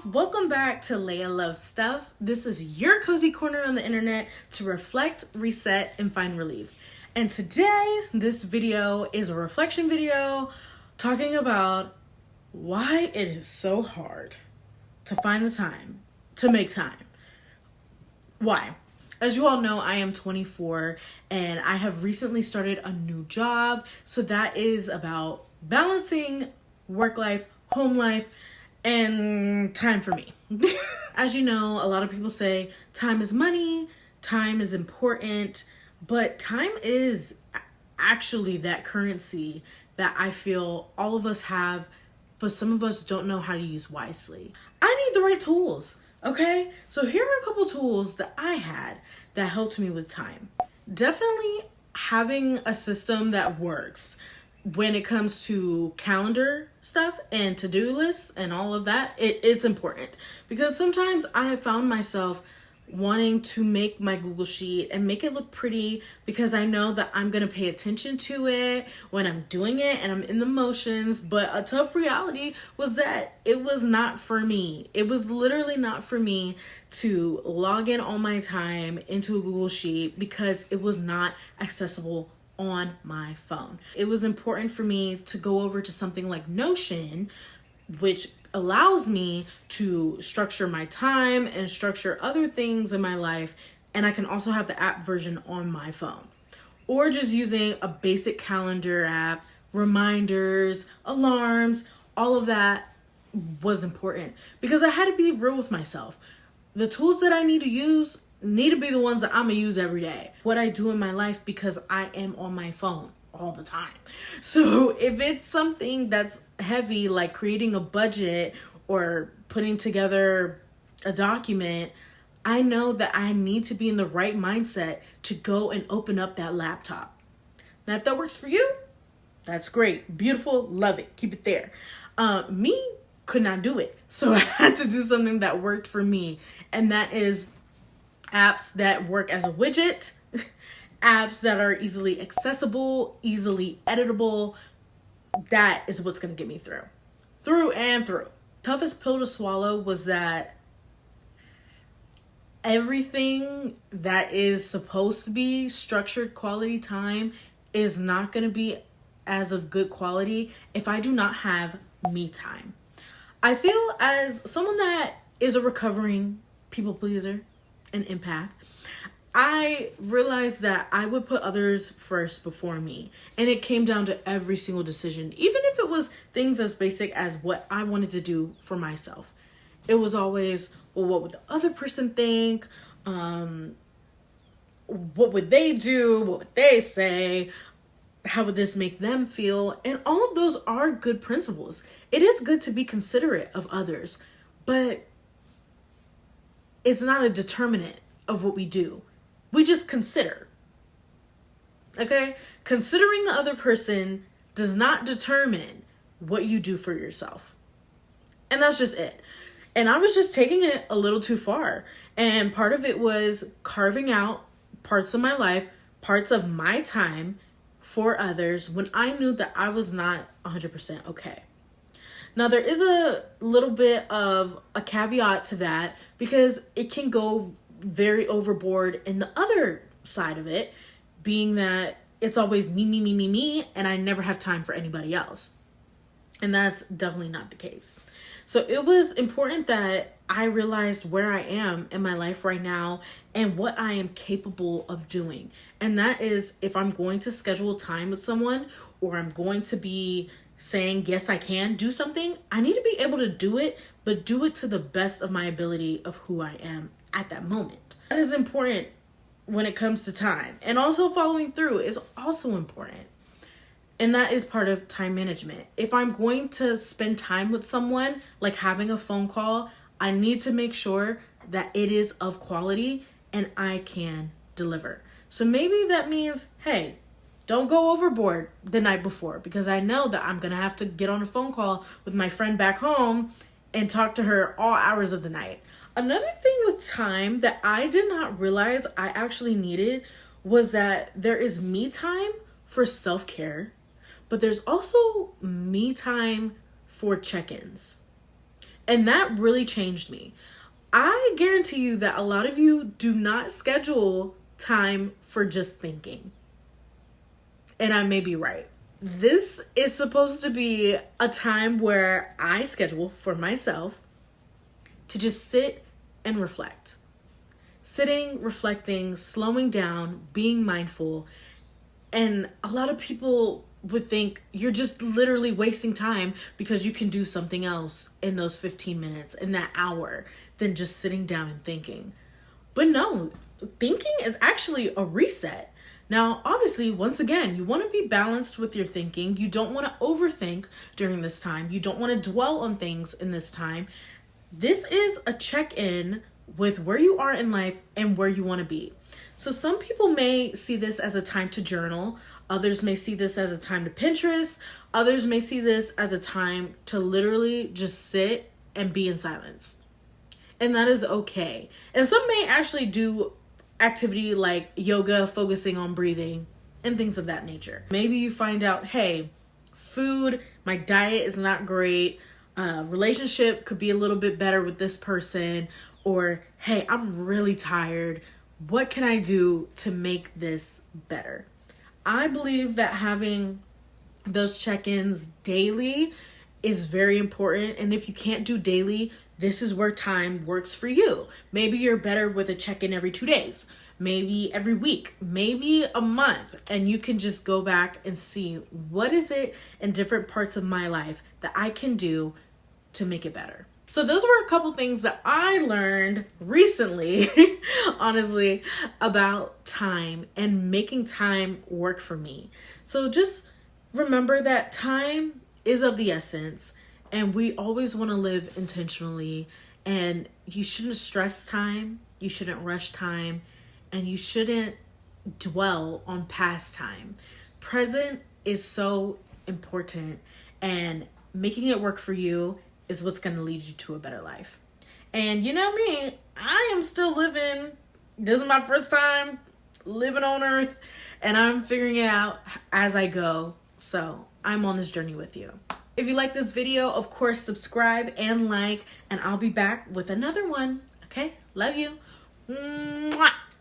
loves, welcome back to Leia Loves Stuff. This is your cozy corner on the internet to reflect, reset, and find relief. And today, this video is a reflection video talking about why it is so hard to find the time to make time. Why? As you all know, I am 24 and I have recently started a new job. So that is about balancing work life, home life, and time for me. As you know, a lot of people say time is money, time is important, but time is actually that currency that I feel all of us have, but some of us don't know how to use wisely. I need the right tools, okay? So here are a couple tools that I had that helped me with time. Definitely having a system that works when it comes to calendar stuff and to-do lists and all of that. It's important because sometimes I have found myself wanting to make my Google Sheet and make it look pretty because I know that I'm going to pay attention to it when I'm doing it and I'm in the motions. But a tough reality was that it was not for me. It was literally not for me to log in all my time into a Google Sheet because it was not accessible on my phone. It was important for me to go over to something like Notion, which allows me to structure my time and structure other things in my life. And I can also have the app version on my phone. Or just using a basic calendar app, reminders, alarms, all of that was important because I had to be real with myself. The tools that I need to use need to be the ones that I'm gonna use every day. What I do in my life because I am on my phone all the time. So if it's something that's heavy, like creating a budget or putting together a document, I know that I need to be in the right mindset to go and open up that laptop. Now, if that works for you, that's great. Beautiful. Love it. Keep it there. Me could not do it. So I had to do something that worked for me. And that is apps that work as a widget, apps that are easily accessible, easily editable. That is what's going to get me through and through. Toughest pill to swallow was that everything that is supposed to be structured quality time is not going to be as of good quality if I do not have me time. I feel as someone that is a recovering people pleaser, an empath, I realized that I would put others first before me. And it came down to every single decision, even if it was things as basic as what I wanted to do for myself. It was always, well, what would the other person think? What would they do? What would they say? How would this make them feel? And all of those are good principles. It is good to be considerate of others, but it's not a determinant of what we do. We just consider. Okay? Considering the other person does not determine what you do for yourself. And that's just it. And I was just taking it a little too far. And part of it was carving out parts of my life, parts of my time for others when I knew that I was not 100% okay. Now, there is a little bit of a caveat to that because it can go very overboard in the other side of it, being that it's always me, and I never have time for anybody else. And that's definitely not the case. So it was important that I realized where I am in my life right now and what I am capable of doing. And that is, if I'm going to schedule time with someone or I'm going to be saying, yes, I can do something, I need to be able to do it, but do it to the best of my ability of who I am at that moment. That is important when it comes to time. And also following through is also important. And that is part of time management. If I'm going to spend time with someone, like having a phone call, I need to make sure that it is of quality and I can deliver. So maybe that means, hey, don't go overboard the night before because I know that I'm going to have to get on a phone call with my friend back home and talk to her all hours of the night. Another thing with time that I did not realize I actually needed was that there is me time for self-care, but there's also me time for check-ins. And that really changed me. I guarantee you that a lot of you do not schedule time for just thinking. And I may be right. This is supposed to be a time where I schedule for myself to just sit and reflect. Sitting, reflecting, slowing down, being mindful. And a lot of people would think you're just literally wasting time because you can do something else in those 15 minutes, in that hour, than just sitting down and thinking. But no, thinking is actually a reset. Now, obviously, once again, you want to be balanced with your thinking. You don't want to overthink during this time. You don't want to dwell on things in this time. This is a check-in with where you are in life and where you want to be. So some people may see this as a time to journal. Others may see this as a time to Pinterest. Others may see this as a time to literally just sit and be in silence. And that is okay. And some may actually do activity like yoga, focusing on breathing and things of that nature. Maybe you find out, hey, food, my diet is not great. Relationship could be a little bit better with this person. Or, hey, I'm really tired. What can I do to make this better? I believe that having those check-ins daily is very important. And if you can't do daily, this is where time works for you. Maybe you're better with a check-in every 2 days, maybe every week, maybe a month, and you can just go back and see what is it in different parts of my life that I can do to make it better. So those were a couple things that I learned recently, honestly, about time and making time work for me. So just remember that time is of the essence, and we always want to live intentionally, and you shouldn't stress time, you shouldn't rush time, and you shouldn't dwell on past time. Present is so important, and making it work for you is what's going to lead you to a better life. And you know me, I am still living. This is my first time living on earth, and I'm figuring it out as I go. So I'm on this journey with you. If you like this video, of course, subscribe and like, and I'll be back with another one. Okay? Love you. Mwah.